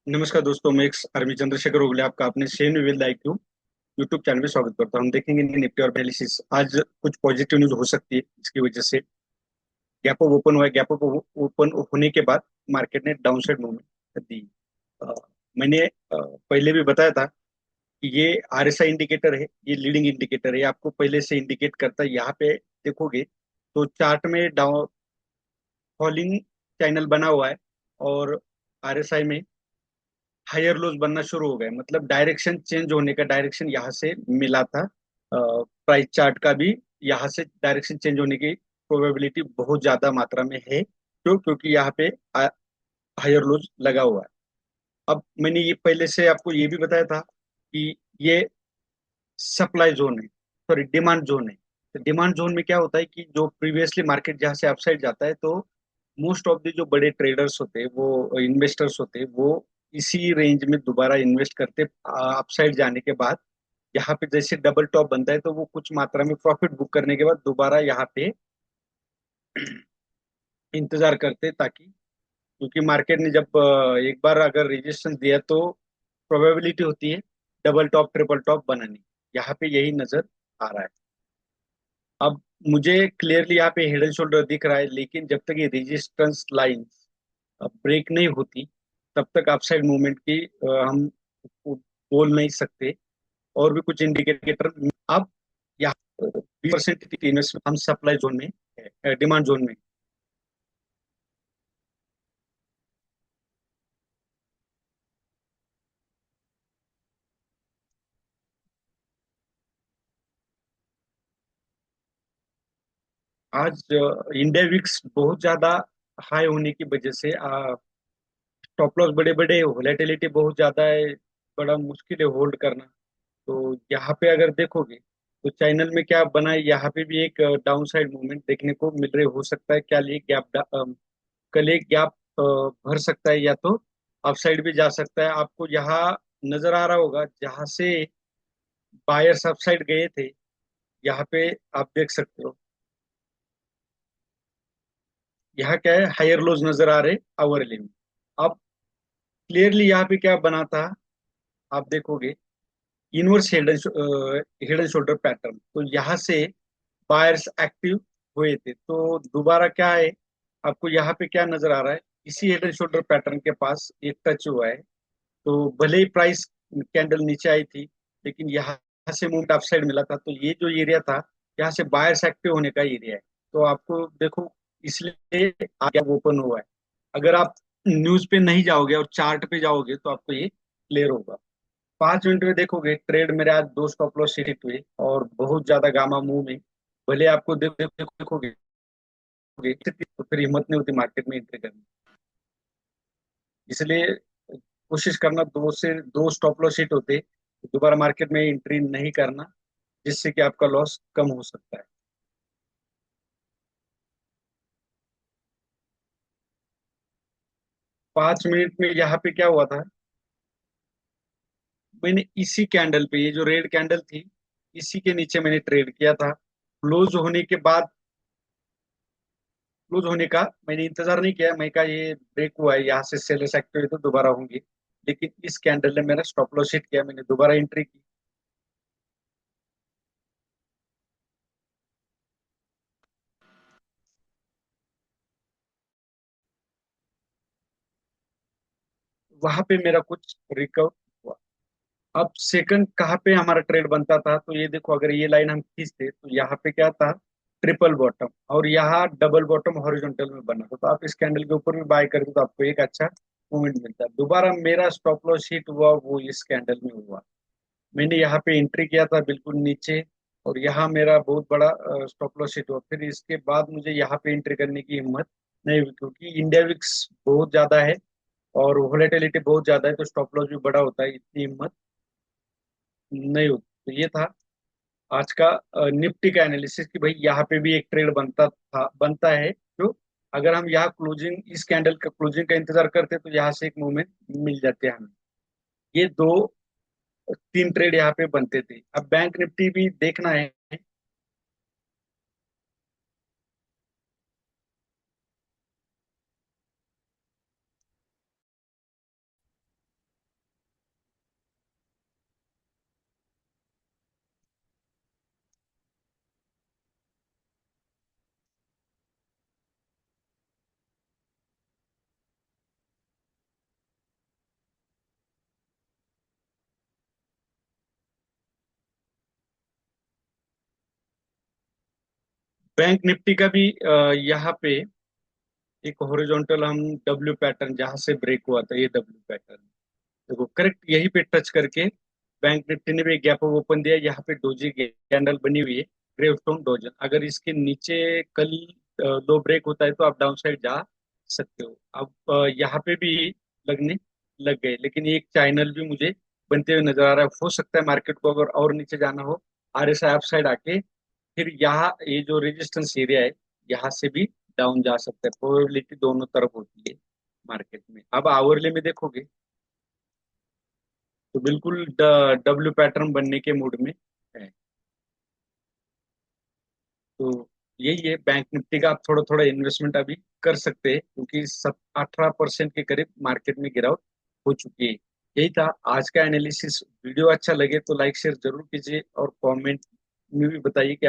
नमस्कार दोस्तों, मैं आर्मी चंद्रशेखर ओगले आपका अपने Shane with IQ YouTube channel में स्वागत करता हूं। हम देखेंगे निफ्टी और एनालिसिस। आज कुछ पॉजिटिव न्यूज हो सकती है, इसकी वजह से गैप अप ओपन हुआ है। गैप अप ओपन होने के बाद मार्केट ने डाउनसाइड मूवमेंट दी। अ, मैंने पहले भी बताया था कि ये RSI इंडिकेटर है, ये लीडिंग इंडिकेटर है, ये आपको पहले से इंडिकेट करता है। यहाँ पे देखोगे तो चार्ट में डाउन फॉलिंग चैनल बना हुआ है और RSI में हायर लोज बनना शुरू हो गए, मतलब डायरेक्शन चेंज होने का डायरेक्शन यहाँ से मिला था। प्राइस चार्ट का भी यहाँ से डायरेक्शन चेंज होने की प्रोबेबिलिटी बहुत ज्यादा मात्रा में है। क्यों? क्योंकि यहाँ पे हायर लोज लगा हुआ है। अब मैंने ये पहले से आपको ये भी बताया था कि ये सप्लाई जोन है, सॉरी डिमांड जोन है। तो डिमांड जोन में क्या होता है कि जो प्रीवियसली मार्केट जहाँ से अपसाइड जाता है, तो मोस्ट ऑफ द जो बड़े ट्रेडर्स होते हैं, वो इन्वेस्टर्स होते हैं, वो इसी रेंज में दोबारा इन्वेस्ट करते अपसाइड जाने के बाद। यहाँ पे जैसे डबल टॉप बनता है तो वो कुछ मात्रा में प्रॉफिट बुक करने के बाद दोबारा यहाँ पे इंतजार करते, ताकि क्योंकि मार्केट ने जब एक बार अगर रेजिस्टेंस दिया तो प्रोबेबिलिटी होती है डबल टॉप ट्रिपल टॉप बनाने। यहाँ पे यही नजर आ रहा है। अब मुझे क्लियरली यहाँ पे हेड एंड शोल्डर दिख रहा है, लेकिन जब तक ये रेजिस्टेंस लाइन ब्रेक नहीं होती तब तक अपसाइड मूवमेंट की हम बोल नहीं सकते। और भी कुछ इंडिकेटर। अब यहाँ 20% इन्वेस्टमेंट हम सप्लाई जोन में, डिमांड जोन में। आज इंडिया विक्स बहुत ज्यादा हाई होने की वजह से स्टॉप लॉस बड़े बड़े, वोलेटिलिटी बहुत ज्यादा है, बड़ा मुश्किल है होल्ड करना। तो यहाँ पे अगर देखोगे तो चैनल में क्या बना है, यहाँ पे भी एक डाउन साइड मूवमेंट देखने को मिल रही। हो सकता है क्या ये गैप, कल एक गैप भर सकता है, या तो अपसाइड भी जा सकता है। आपको यहाँ नजर आ रहा होगा जहां से बायर्स अपसाइड गए थे, यहाँ पे आप देख सकते हो। यहाँ क्या है, हायर लोज नजर आ रहे आवरली में। अब क्लियरली यहाँ पे क्या बना था, आप देखोगे inverse head and shoulder pattern. तो यहाँ से बायर्स एक्टिव हुए थे, तो दोबारा क्या है, आपको यहाँ पे क्या नजर आ रहा है, इसी हेड एंड शोल्डर पैटर्न के पास एक टच हुआ है। तो भले ही प्राइस कैंडल नीचे आई थी, लेकिन यहाँ से मूवमेंट अपसाइड मिला था। तो ये जो एरिया था, यहाँ से बायर्स एक्टिव होने का एरिया है। तो आपको देखो, इसलिए आगे ओपन हुआ है। अगर आप न्यूज पे नहीं जाओगे और चार्ट पे जाओगे तो आपको ये क्लियर होगा। 5 मिनट में देखोगे ट्रेड मेरे आज दो स्टॉप लॉस हिट हुए और बहुत ज्यादा गामा मूव में। भले आपको देखोगे तो फिर हिम्मत नहीं होती मार्केट में एंट्री करने। इसलिए कोशिश करना, दो से दो स्टॉप लॉस हिट होते तो दोबारा मार्केट में एंट्री नहीं करना, जिससे कि आपका लॉस कम हो सकता है। 5 मिनट में यहाँ पे क्या हुआ था, मैंने इसी कैंडल पे, ये जो रेड कैंडल थी, इसी के नीचे मैंने ट्रेड किया था। क्लोज होने के बाद, क्लोज होने का मैंने इंतजार नहीं किया। मैं कहा ये ब्रेक हुआ है, यहाँ से सेलर्स एक्टिव है तो दोबारा होंगे। लेकिन इस कैंडल ने मेरा स्टॉप लॉस हिट किया, मैंने दोबारा एंट्री की। वहां पे मेरा कुछ रिकवर हुआ। अब सेकंड कहाँ पे हमारा ट्रेड बनता था, तो ये देखो, अगर ये लाइन हम खींचते तो यहाँ पे क्या था, ट्रिपल बॉटम, और यहाँ डबल बॉटम हॉरिजॉन्टल में बना था। तो आप इस कैंडल के ऊपर भी बाय करते तो आपको एक अच्छा मूवमेंट मिलता है। दोबारा मेरा स्टॉप लॉस हिट हुआ, वो इस कैंडल में हुआ। मैंने यहाँ पे एंट्री किया था बिल्कुल नीचे, और यहाँ मेरा बहुत बड़ा स्टॉप लॉस हिट हुआ। फिर इसके बाद मुझे यहाँ पे एंट्री करने की हिम्मत नहीं हुई, क्योंकि इंडिया विक्स बहुत ज्यादा है और वोलेटिलिटी बहुत ज्यादा है, तो स्टॉप लॉस भी बड़ा होता है, इतनी हिम्मत नहीं होती। तो ये था आज का निफ्टी का एनालिसिस कि भाई यहाँ पे भी एक ट्रेड बनता है। जो अगर हम यहाँ क्लोजिंग, इस कैंडल का क्लोजिंग का इंतजार करते तो यहाँ से एक मूवमेंट मिल जाते हैं हमें। ये दो तीन ट्रेड यहाँ पे बनते थे। अब बैंक निफ्टी भी देखना है। बैंक निफ्टी का भी यहाँ पे एक हॉरिजॉन्टल हम डब्ल्यू पैटर्न जहां से ब्रेक हुआ था, ये डब्ल्यू पैटर्न देखो, करेक्ट यहीं पे टच करके बैंक निफ्टी ने भी एक गैप अप ओपन दिया। यहाँ पे डोजी कैंडल बनी हुई है, ग्रेवस्टोन डोजन। अगर इसके नीचे कल लो ब्रेक होता है तो आप डाउन साइड जा सकते हो। अब यहाँ पे भी लगने लग गए, लेकिन ये एक चैनल भी मुझे बनते हुए नजर आ रहा है। हो सकता है मार्केट को अगर और नीचे जाना हो, आरएसआई अप साइड आके फिर यहाँ ये जो रेजिस्टेंस एरिया है, यहाँ से भी डाउन जा सकता है। प्रोबेबिलिटी दोनों तरफ होती है मार्केट में। अब आवरले में देखोगे तो बिल्कुल डब्ल्यू पैटर्न बनने के मूड में है। तो यही है, बैंक निफ्टी का आप थोड़ा थोड़ा इन्वेस्टमेंट अभी कर सकते हैं, क्योंकि सब 18% के करीब मार्केट में गिरावट हो चुकी है। यही था आज का एनालिसिस। वीडियो अच्छा लगे तो लाइक शेयर जरूर कीजिए और कमेंट में भी बताइए कि